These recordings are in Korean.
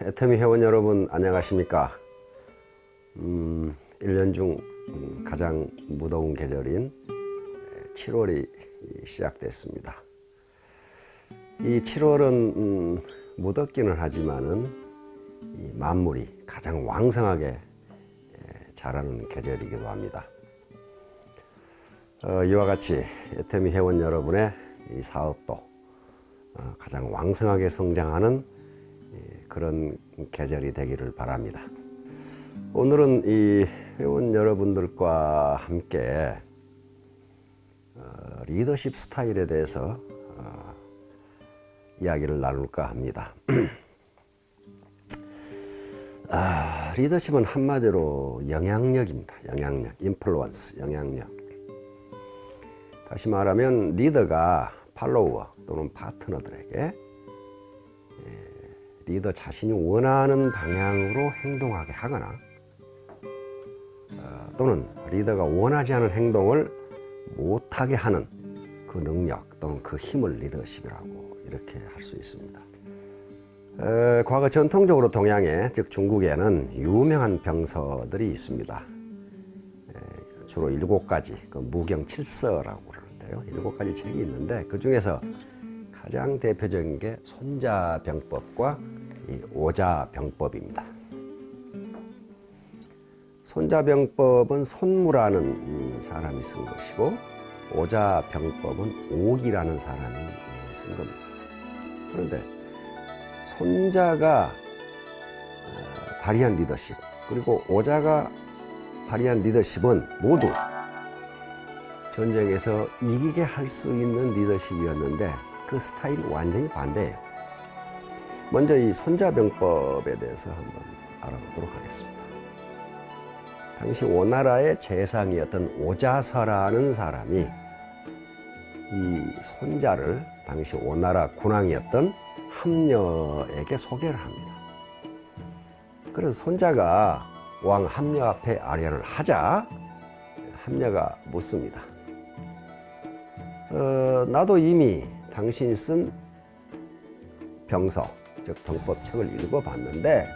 애터미 회원 여러분 안녕하십니까? 1년 중 가장 무더운 계절인 7월이 시작됐습니다. 이 7월은 무덥기는 하지만은 이 만물이 가장 왕성하게 자라는 계절이기도 합니다. 이와 같이 애터미 회원 여러분의 이 사업도 가장 왕성하게 성장하는 그런 계절이 되기를 바랍니다. 오늘은 이 회원 여러분들과 함께 리더십 스타일에 대해서 이야기를 나눌까 합니다. 리더십은 한마디로 영향력입니다. 영향력, 인플루언스, 영향력. 다시 말하면 리더가 팔로워 또는 파트너들에게 리더 자신이 원하는 방향으로 행동하게 하거나 또는 리더가 원하지 않은 행동을 못하게 하는 그 능력 또는 그 힘을 리더십이라고 이렇게 할 수 있습니다. 과거 전통적으로 동양에 즉 중국에는 유명한 병서들이 있습니다. 주로 7가지 그 무경칠서라고 그러는데요. 7가지 책이 있는데 그 중에서 가장 대표적인 게 손자병법과 이 오자병법입니다. 손자병법은 손무라는 사람이 쓴 것이고 오자병법은 옥이라는 사람이 쓴 겁니다. 그런데 손자가 발휘한 리더십 그리고 오자가 발휘한 리더십은 모두 전쟁에서 이기게 할 수 있는 리더십이었는데 그 스타일이 완전히 반대예요. 먼저 이 손자병법에 대해서 한번 알아보도록 하겠습니다. 당시 오나라의 재상이었던 오자서라는 사람이 이 손자를 당시 오나라 군왕이었던 함녀에게 소개를 합니다. 그래서 손자가 왕 함녀 앞에 아련을 하자 함녀가 묻습니다. 나도 이미 당신이 쓴 병서, 즉 병법책을 읽어봤는데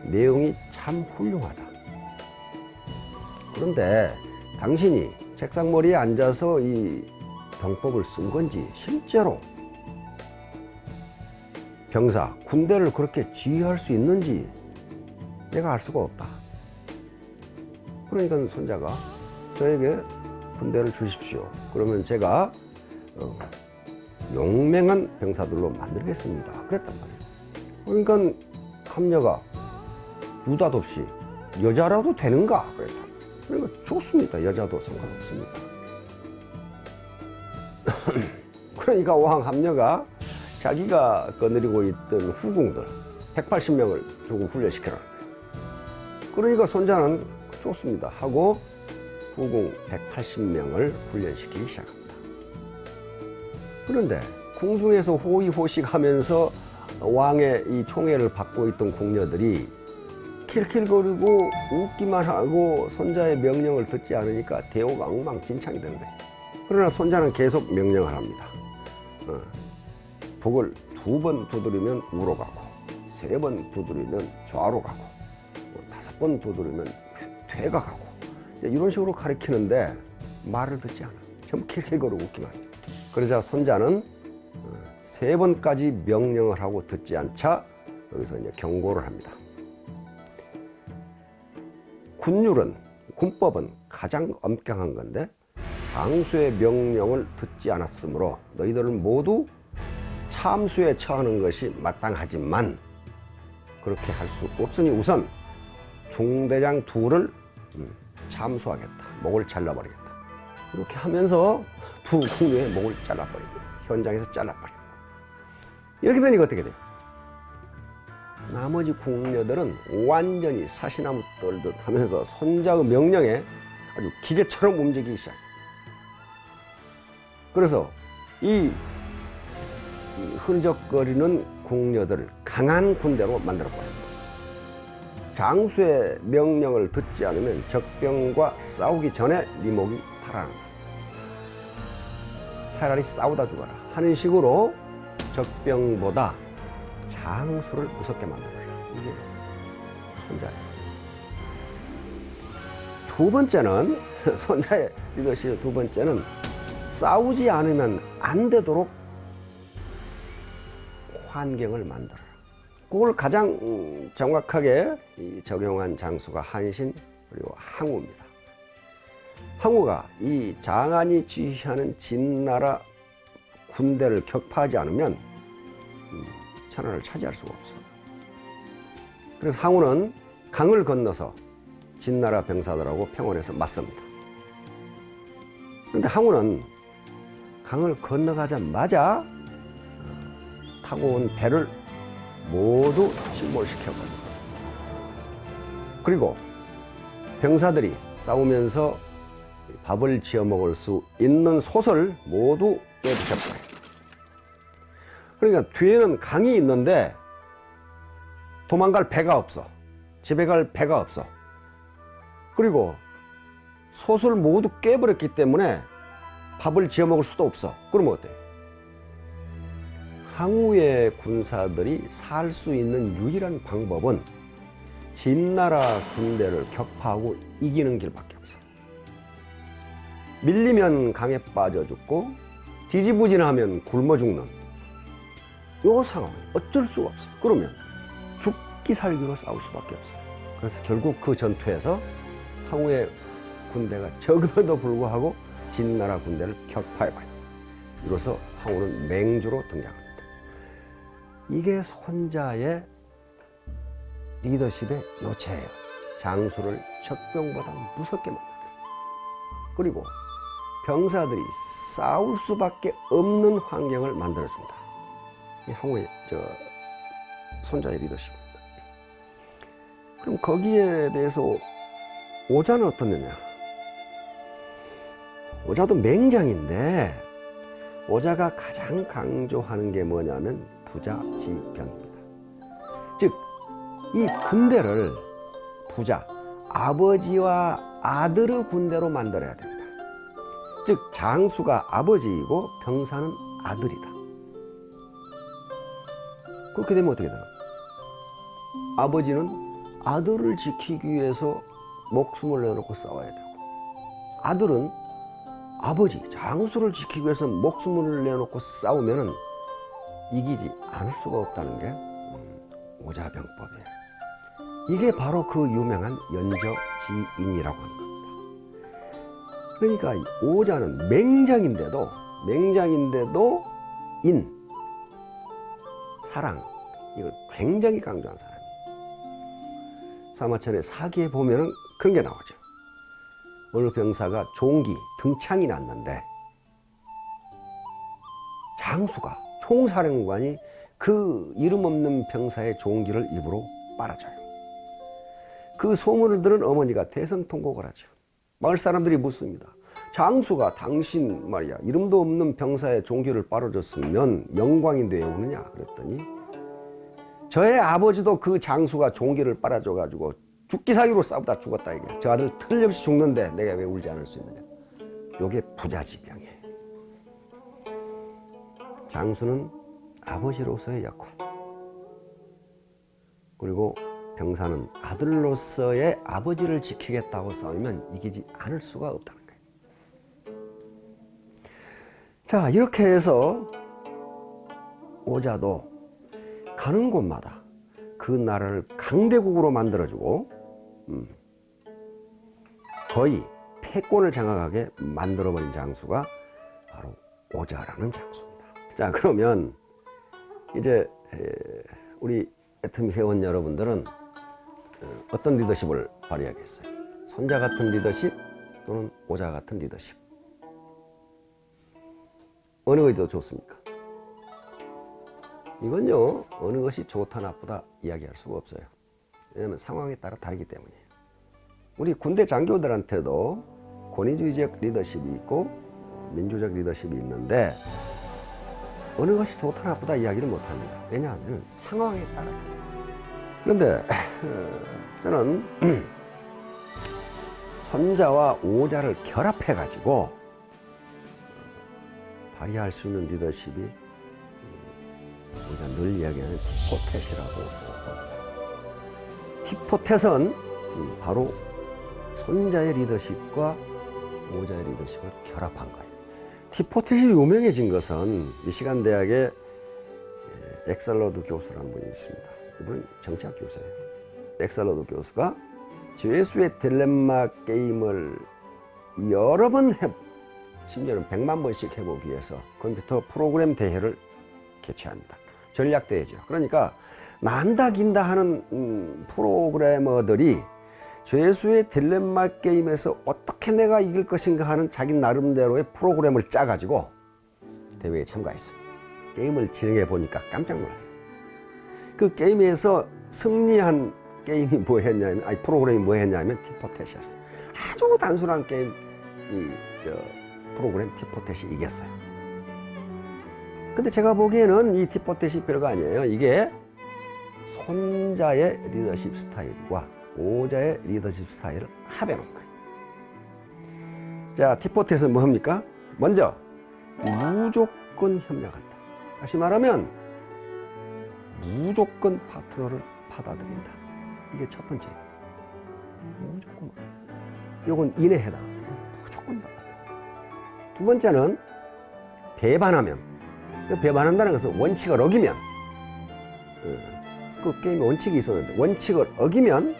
내용이 참 훌륭하다. 그런데 당신이 책상머리에 앉아서 이 병법을 쓴 건지 실제로 병사, 군대를 그렇게 지휘할 수 있는지 내가 알 수가 없다. 그러니까 손자가 저에게 군대를 주십시오. 그러면 제가 용맹한 병사들로 만들겠습니다. 그랬단 말이에요. 그러니까 함녀가 느닷없이 여자라도 되는가? 그랬다. 그러니까 좋습니다. 여자도 상관없습니다. 그러니까 왕 함녀가 자기가 거느리고 있던 후궁들 180명을 조금 훈련시켜라. 그러니까 손자는 좋습니다 하고 후궁 180명을 훈련시키기 시작합니다. 그런데 궁중에서 호의호식하면서 왕의 이 총애를 받고 있던 궁녀들이 킬킬거리고 웃기만 하고 손자의 명령을 듣지 않으니까 대우가 엉망진창이 되는 거예요. 그러나 손자는 계속 명령을 합니다. 북을 2번 두드리면 우로 가고 3번 두드리면 좌로 가고 5번 두드리면 퇴가 가고 이런 식으로 가르치는데 말을 듣지 않아. 전부 킬킬거리고 웃기만 해요. 그러자 손자는 3번까지 명령을 하고 듣지 않자 여기서 이제 경고를 합니다. 군법은 가장 엄격한 건데 장수의 명령을 듣지 않았으므로 너희들은 모두 참수에 처하는 것이 마땅하지만 그렇게 할 수 없으니 우선 중대장 2를 참수하겠다. 목을 잘라버리겠다. 이렇게 하면서 2 궁녀의 목을 잘라버립니다. 현장에서 잘라버립니다. 이렇게 되니까 어떻게 돼요? 나머지 궁녀들은 완전히 사시나무 떨듯 하면서 손자의 명령에 아주 기계처럼 움직이기 시작해요. 그래서 이 흔적거리는 궁녀들을 강한 군대로 만들어버립니다. 장수의 명령을 듣지 않으면 적병과 싸우기 전에 네 목이 탈환한다. 차라리 싸우다 죽어라 하는 식으로 적병보다 장수를 무섭게 만들어라. 이게 손자예요. 두 번째는 손자의 리더십의 두 번째는 싸우지 않으면 안 되도록 환경을 만들어라. 그걸 가장 정확하게 적용한 장수가 한신 그리고 항우입니다. 항우가 이 장안이 지휘하는 진나라 군대를 격파하지 않으면 천하를 차지할 수가 없어요. 그래서 항우는 강을 건너서 진나라 병사들하고 평원에서 맞섭니다. 그런데 항우는 강을 건너가자마자 타고 온 배를 모두 침몰시켰거든요. 그리고 병사들이 싸우면서 밥을 지어 먹을 수 있는 솥을 모두 깨부셨어요. 그러니까 뒤에는 강이 있는데 도망갈 배가 없어. 집에 갈 배가 없어. 그리고 솥을 모두 깨버렸기 때문에 밥을 지어 먹을 수도 없어. 그러면 어때요? 항우의 군사들이 살 수 있는 유일한 방법은 진나라 군대를 격파하고 이기는 길밖에 없어. 밀리면 강에 빠져 죽고 뒤지부진하면 굶어 죽는 이 상황 어쩔 수가 없어. 그러면 죽기 살기로 싸울 수밖에 없어요. 그래서 결국 그 전투에서 항우의 군대가 적음에도 불구하고 진나라 군대를 격파해버립니다. 이로써 항우는 맹주로 등장합니다. 이게 손자의 리더십의 요체예요. 장수를 적병보다 무섭게 만든다. 그리고 병사들이 싸울 수밖에 없는 환경을 만들어준다. 이 항우의 손자의 리더십입니다. 그럼 거기에 대해서 오자는 어떻느냐? 오자도 맹장인데 오자가 가장 강조하는 게 뭐냐면 부자지병입니다. 즉, 이 군대를 부자, 아버지와 아들의 군대로 만들어야 됩니다. 즉, 장수가 아버지이고 병사는 아들이다. 그렇게 되면 어떻게 되나? 아버지는 아들을 지키기 위해서 목숨을 내놓고 싸워야 되고, 아들은 아버지, 장수를 지키기 위해서 목숨을 내놓고 싸우면은 이기지 않을 수가 없다는 게 오자병법이에요. 이게 바로 그 유명한 연저지인이라고 하는 겁니다. 그러니까 오자는 맹장인데도 사랑, 이걸 굉장히 강조한 사람이에요. 사마천의 사기에 보면은 그런 게 나오죠. 어느 병사가 종기, 등창이 났는데 장수가, 총사령관이 그 이름 없는 병사의 종기를 입으로 빨아줘요. 그 소문을 들은 어머니가 대성통곡을 하죠. 마을 사람들이 묻습니다. 장수가 당신 말이야 이름도 없는 병사의 종기를 빨아줬으면 영광인데 왜 우느냐 그랬더니 저의 아버지도 그 장수가 종기를 빨아줘가지고 죽기 살기로 싸우다 죽었다 이게. 저 아들 틀림없이 죽는데 내가 왜 울지 않을 수 있느냐. 요게 부자지병이에요. 장수는 아버지로서의 역할, 그리고 병사는 아들로서의 아버지를 지키겠다고 싸우면 이기지 않을 수가 없다는 거예요. 자, 이렇게 해서 오자도 가는 곳마다 그 나라를 강대국으로 만들어주고 거의 패권을 장악하게 만들어버린 장수가 바로 오자라는 장수입니다. 자, 그러면 이제 우리 애터미 회원 여러분들은 어떤 리더십을 발휘하겠어요? 손자 같은 리더십 또는 오자 같은 리더십, 어느 것이 더 좋습니까? 이건요 어느 것이 좋다 나쁘다 이야기할 수가 없어요. 왜냐하면 상황에 따라 다르기 때문이에요. 우리 군대 장교들한테도 권위주의적 리더십이 있고 민주적 리더십이 있는데 어느 것이 좋다 나쁘다 이야기를 못합니다. 왜냐하면 상황에 따라 그런데 저는 선자와 오자를 결합해 가지고 발휘할 수 있는 리더십이 우리가 늘 이야기하는 티포텟이라고 봅니다. 티포텟은 바로 손자의 리더십과 오자의 리더십을 결합한 거예요. 티포텟이 유명해진 것은 미시간 대학의 엑셀러드 교수라는 분이 있습니다. 이분은 정치학 교수예요. 엑셀러드 교수가 죄수의 딜레마 게임을 여러 번 심지어는 100만 번씩 해보기 위해서 컴퓨터 프로그램 대회를 개최합니다. 전략 대회죠. 그러니까 난다 긴다 하는 프로그래머들이 죄수의 딜레마 게임에서 어떻게 내가 이길 것인가 하는 자기 나름대로의 프로그램을 짜가지고 대회에 참가했어요. 게임을 진행해 보니까 깜짝 놀랐어요. 그 게임에서 승리한 게임이 뭐였냐면, 프로그램이 뭐였냐면 티포텟이었어요. 아주 단순한 게임, 프로그램 티포텟이 이겼어요. 근데 제가 보기에는 이 티포텟이 별거 아니에요. 이게 손자의 리더십 스타일과 오자의 리더십 스타일을 합해 놓은 거예요. 자, 티포텟은 뭡니까? 먼저 무조건 협력한다. 다시 말하면 무조건 파트너를 받아들인다. 이게 첫 번째예요. 무조건. 요건 인에 해당합니다. 무조건 받아들인다. 두 번째는 배반하면. 배반한다는 것은 원칙을 어기면, 그 게임에 원칙이 있었는데 원칙을 어기면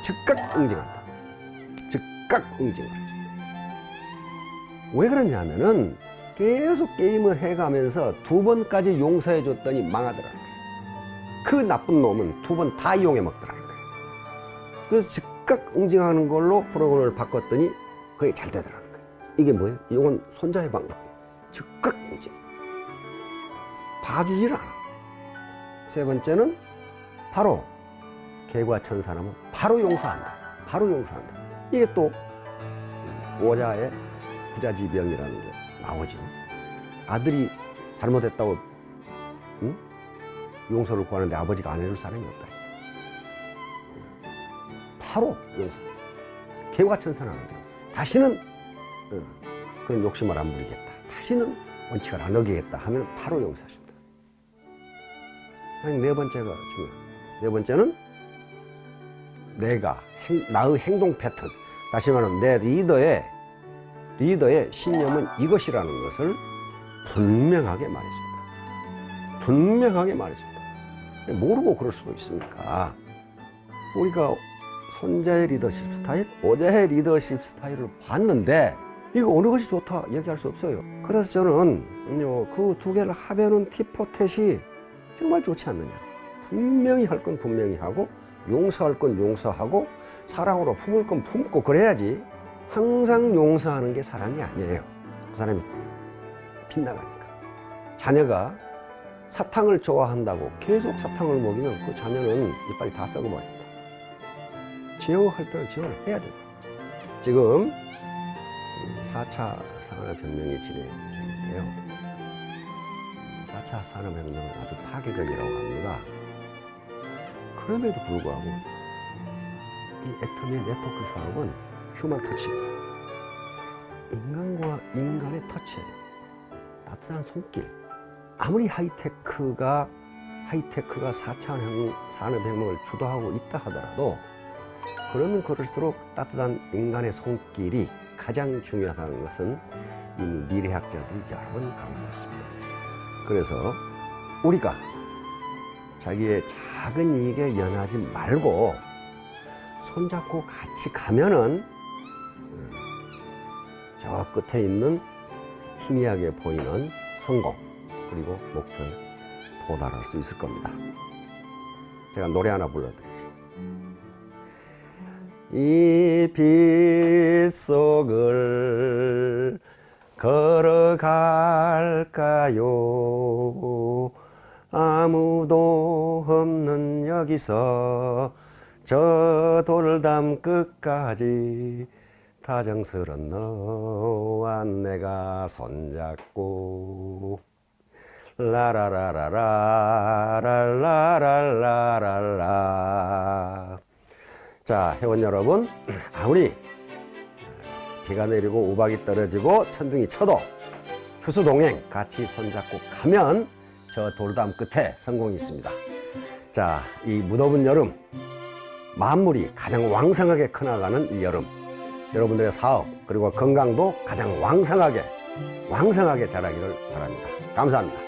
즉각 응징한다. 즉각 응징을. 왜 그러냐면은 계속 게임을 해가면서 두 번까지 용서해 줬더니 망하더라는 거예요. 그 나쁜 놈은 두 번 다 이용해 먹더라는 거예요. 그래서 즉각 응징하는 걸로 프로그램을 바꿨더니 그게 잘 되더라는 거예요. 이게 뭐예요? 이건 손자의 방법이에요. 즉각 응징. 봐주질 않아. 세 번째는 바로 개과천선하면 바로 용서한다. 바로 용서한다. 이게 또 오자의 부자지병이라는 게 나오죠. 아들이 잘못했다고 용서를 구하는데 아버지가 안 해줄 사람이 없다. 바로 용서한다. 개과천선하는 거예요. 다시는 그런 욕심을 안 부리겠다. 다시는 원칙을 안 어기겠다 하면 바로 용서해준다. 네 번째가 중요합니다. 네 번째는 나의 행동 패턴, 다시 말하면 내 리더의 신념은 이것이라는 것을 분명하게 말해준다. 분명하게 말해준다. 모르고 그럴 수도 있으니까 우리가 손자의 리더십 스타일, 오자의 리더십 스타일을 봤는데 이거 어느 것이 좋다 얘기할 수 없어요. 그래서 저는 그 두 개를 합해놓은 티포텟이 정말 좋지 않느냐. 분명히 할 건 분명히 하고 용서할 건 용서하고 사랑으로 품을 건 품고 그래야지. 항상 용서하는 게 사랑이 아니에요. 그 사람이 빗나가니까. 자녀가 사탕을 좋아한다고 계속 사탕을 먹이면 그 자녀는 이빨이 다 썩어버립니다. 제어할 때는 제어를 해야 돼요. 지금 4차 산업혁명이 진행 중인데요. 4차 산업혁명은 아주 파괴적이라고 합니다. 그럼에도 불구하고 이 애터미 네트워크 사업은 휴먼 터치입니다. 인간과 인간의 터치예요. 따뜻한 손길. 아무리 하이테크가 4차 산업혁명을 주도하고 있다 하더라도 그러면 그럴수록 따뜻한 인간의 손길이 가장 중요하다는 것은 이미 미래학자들이 여러 번 강조했습니다. 그래서 우리가 자기의 작은 이익에 연하지 말고 손잡고 같이 가면은 저 끝에 있는 희미하게 보이는 성공 그리고 목표에 도달할 수 있을 겁니다. 제가 노래 하나 불러드리죠. 이 빗속을 걸어갈까요? 아무도 없는 여기서 저 돌담 끝까지 다정스런 너와 내가 손잡고 라라라라라라라라라. 자, 회원 여러분, 아무리 비가 내리고 우박이 떨어지고 천둥이 쳐도 효수동행 같이 손잡고 가면 저 돌담 끝에 성공이 있습니다. 자, 이 무더운 여름, 만물이 가장 왕성하게 커나가는 이 여름, 여러분들의 사업 그리고 건강도 가장 왕성하게 자라기를 바랍니다. 감사합니다.